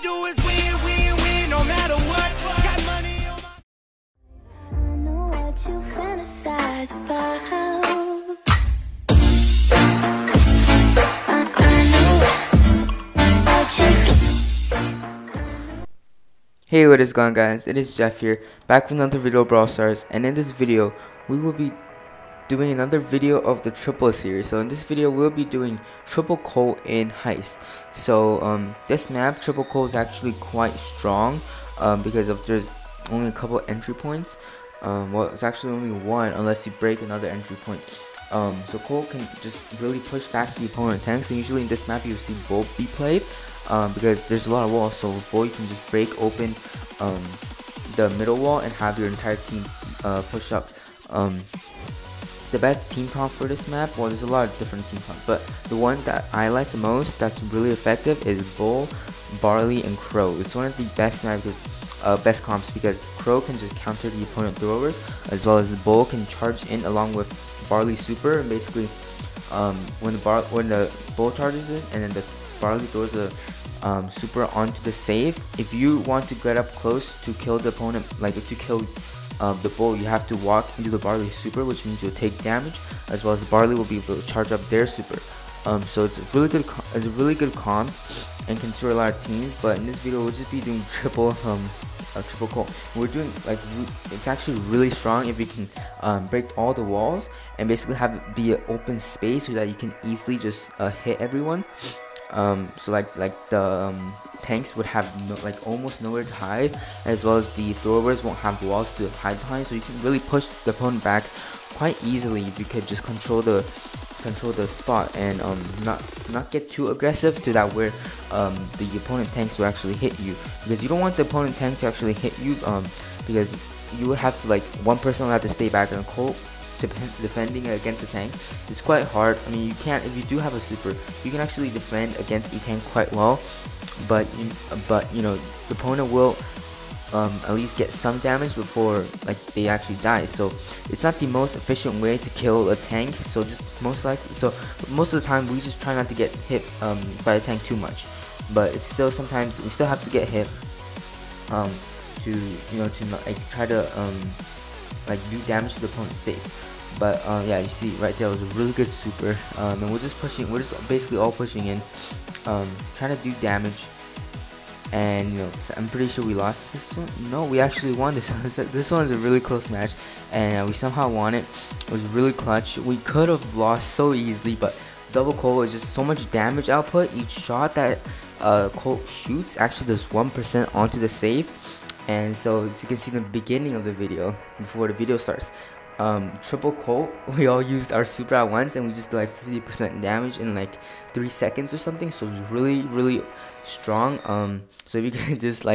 do is win, win, win, no matter what. Got money on my... I know what you fantasize about. I know what you... Hey, what is going on, guys? It is Jeff here, back with another video of Brawl Stars, and in this video we will be doing another video of the triple series. So in this video we'll be doing triple Colt in Heist. So this map, triple Colt, is actually quite strong because there's only a couple entry points. Well, it's actually only one unless you break another entry point. So Colt can just really push back the opponent tanks, and usually in this map you'll see both be played because there's a lot of walls. So with Bull you can just break open the middle wall and have your entire team push up. The best team comp for this map, well, there's a lot of different team comps, but the one that I like the most that's really effective is Bull, Barley, and Crow. It's one of the best best comps because Crow can just counter the opponent throwers, as well as the Bull can charge in along with Barley super, and basically when the Bull charges in and then the Barley throws a super onto the save, if you want to get up close to kill the opponent, like if you kill the Bull, you have to walk into the Barley super, which means you'll take damage, as well as the Barley will be able to charge up their super. So it's a really good comp and can destroy a lot of teams. But in this video we'll just be doing triple Colt. We're doing it's actually really strong if you can break all the walls and basically have it be an open space so that you can easily just hit everyone. So like the tanks would have almost nowhere to hide, as well as the throwers won't have walls to hide behind, so you can really push the opponent back quite easily if you could just control the spot and not get too aggressive to that where the opponent tanks will actually hit you, because you don't want the opponent tank to actually hit you because you would have to one person will have to stay back, and Colt defending against a tank is quite hard. I mean, you can't, if you do have a super, you can actually defend against a tank quite well, but you know the opponent will at least get some damage before they actually die. So it's not the most efficient way to kill a tank. So most of the time we just try not to get hit by a tank too much, but it's still sometimes we still have to get hit to try to do damage to the opponent's safe. But yeah, you see right there was a really good super, and we're just basically all pushing in, trying to do damage. And so I'm pretty sure we lost this one. No, we actually won this one. This one's a really close match, and we somehow won it. It was really clutch. We could have lost so easily, but double Colt is just so much damage output. Each shot that Colt shoots actually does 1% onto the save. And so as you can see in the beginning of the video, before the video starts, triple Colt, we all used our super at once and we just did 50% damage in 3 seconds or something. So it's really strong. So if you can just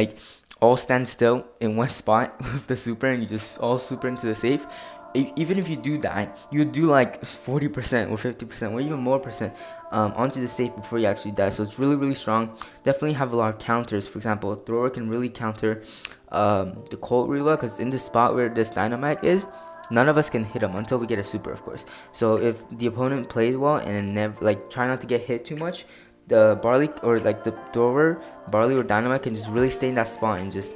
all stand still in one spot with the super and you just all super into the safe, even if you do die, you do 40% or 50% or even more percent onto the safe before you actually die. So it's really strong. Definitely have a lot of counters. For example, a thrower can really counter the Colt really well, because in the spot where this dynamite is, none of us can hit him until we get a super, of course. So if the opponent plays well and never try not to get hit too much, the Barley or the thrower, Barley or dynamite, can just really stay in that spot and just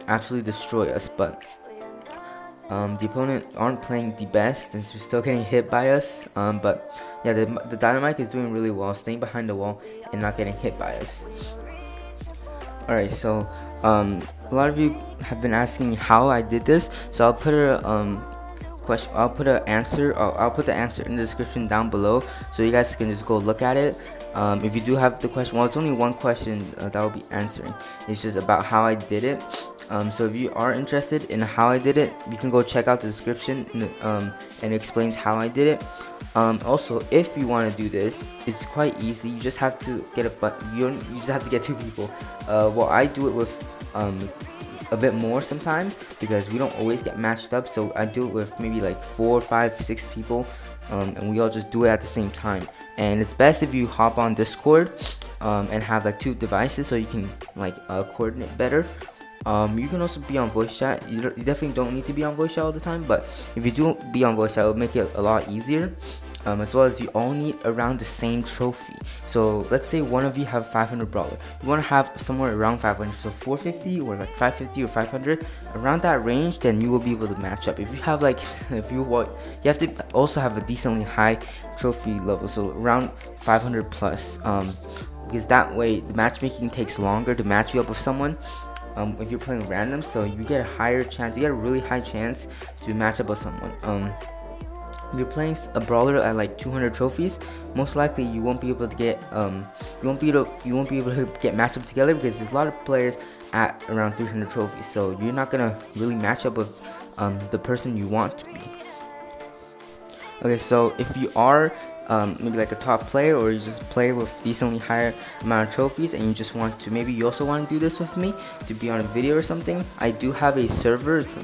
absolutely destroy us. But the opponent aren't playing the best and they're still getting hit by us. But yeah, the dynamite is doing really well, staying behind the wall and not getting hit by us. Alright, so a lot of you have been asking me how I did this, so I'll put I'll put the answer in the description down below, so you guys can just go look at it. If you do have the question, well, it's only one question that I'll be answering. It's just about how I did it. So if you are interested in how I did it, you can go check out the description and it explains how I did it. Also, if you want to do this, it's quite easy. You just have to get you just have to get 2 people. Well, I do it with a bit more sometimes because we don't always get matched up, so I do it with maybe 4, 5, 6 people, and we all just do it at the same time. And it's best if you hop on Discord and have 2 devices so you can coordinate better. You can also be on voice chat. You definitely don't need to be on voice chat all the time, but if you do be on voice chat, it'll make it a lot easier. as well as you all need around the same trophy. So let's say one of you have 500 brawler, you want to have somewhere around 500, so 450 or like 550 or 500, around that range, then you will be able to match up. If you have like, you have to also have a decently high trophy level, so around 500 plus, because that way the matchmaking takes longer to match you up with someone. If you're playing random, so you get a higher chance, you get a really high chance to match up with someone. If you're playing a brawler at like 200 trophies, most likely you won't be able to get you won't be able to get matched up together, because there's a lot of players at around 300 trophies, so you're not gonna really match up with the person you want to be. Okay, so if you are maybe like a top player, or you just play with decently higher amount of trophies, and you just want to, maybe you also want to do this with me to be on a video or something, I do have a server. It's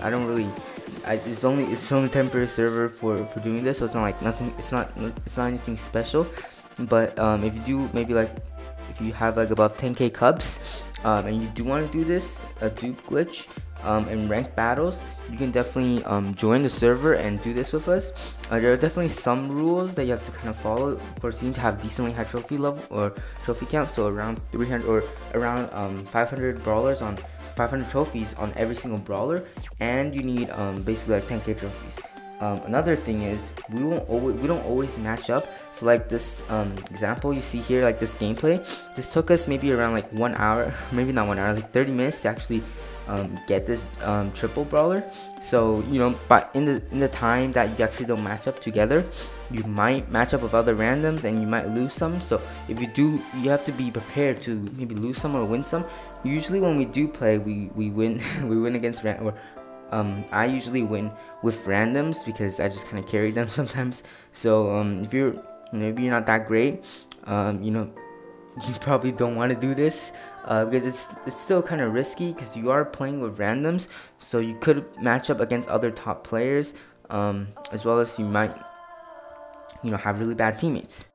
only temporary server for doing this, so it's not like nothing, it's not anything special. But if you do, maybe like if you have like above 10k cubs, and you do want to do this dupe glitch and ranked battles, you can definitely join the server and do this with us. There are definitely some rules that you have to kind of follow. Of course, you need to have decently high trophy level or trophy count, so around 300 or around 500 brawlers on 500 trophies on every single brawler, and you need basically like 10k trophies. Another thing is we don't always match up. So like this example you see here, like this gameplay, this took us maybe around like 1 hour, maybe not 1 hour, like 30 minutes to actually get this triple brawler. So you know, but in the time that you actually don't match up together, you might match up with other randoms and you might lose some. So if you do, you have to be prepared to maybe lose some or win some. Usually when we do play, we win we win against I usually win with randoms because I just kind of carry them sometimes. So if maybe you're not that great, you know, you probably don't want to do this because it's still kind of risky, because you are playing with randoms, so you could match up against other top players, as well as you might, you know, have really bad teammates.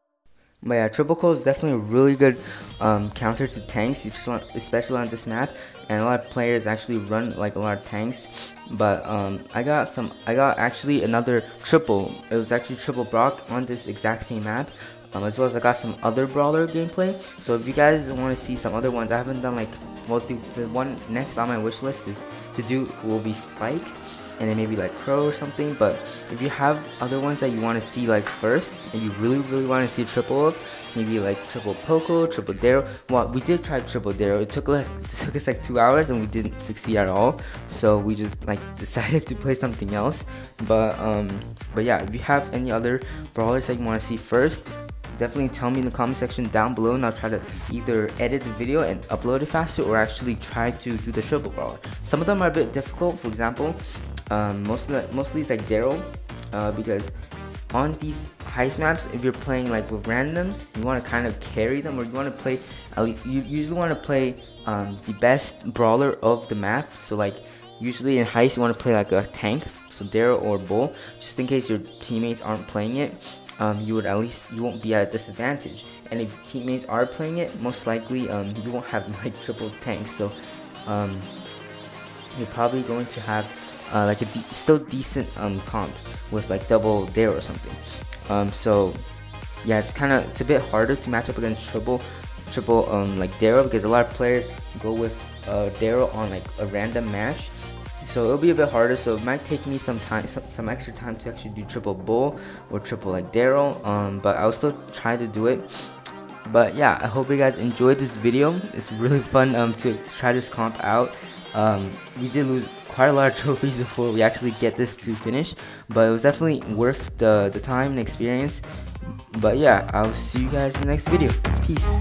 But yeah, triple Colt is definitely a really good counter to tanks, especially on this map, and a lot of players actually run like a lot of tanks. But I got actually another triple. It was actually triple Brock on this exact same map, as well as I got some other brawler gameplay. So if you guys want to see some other ones, I haven't done like the one next on my wish list is to do will be Spike, and then maybe like Crow or something. But if you have other ones that you want to see like first, and you really want to see a triple of, maybe like triple Poco, triple Daryl. Well, we did try triple Daryl. It took us like 2 hours and we didn't succeed at all, so we just like decided to play something else. But yeah, if you have any other brawlers that you want to see first, definitely tell me in the comment section down below, and I'll try to either edit the video and upload it faster, or actually try to do the triple brawler. Some of them are a bit difficult. For example, mostly it's like Daryl, because on these heist maps, if you're playing like with randoms, you want to kind of carry them, or you want to play, you usually want to play the best brawler of the map. So like usually in heist you want to play like a tank, so Daryl or Bull, just in case your teammates aren't playing it. You won't be at a disadvantage, and if teammates are playing it, most likely you won't have like triple tanks, so you're probably going to have like a still decent comp with like double Daryl or something. So yeah, it's a bit harder to match up against triple like Daryl, because a lot of players go with Daryl on like a random match. So it'll be a bit harder, so it might take me some extra time to actually do triple Bull or triple like Daryl, but I'll still try to do it. But yeah, I hope you guys enjoyed this video. It's really fun to try this comp out. We did lose quite a lot of trophies before we actually get this to finish, but it was definitely worth the time and experience. But yeah, I'll see you guys in the next video. Peace.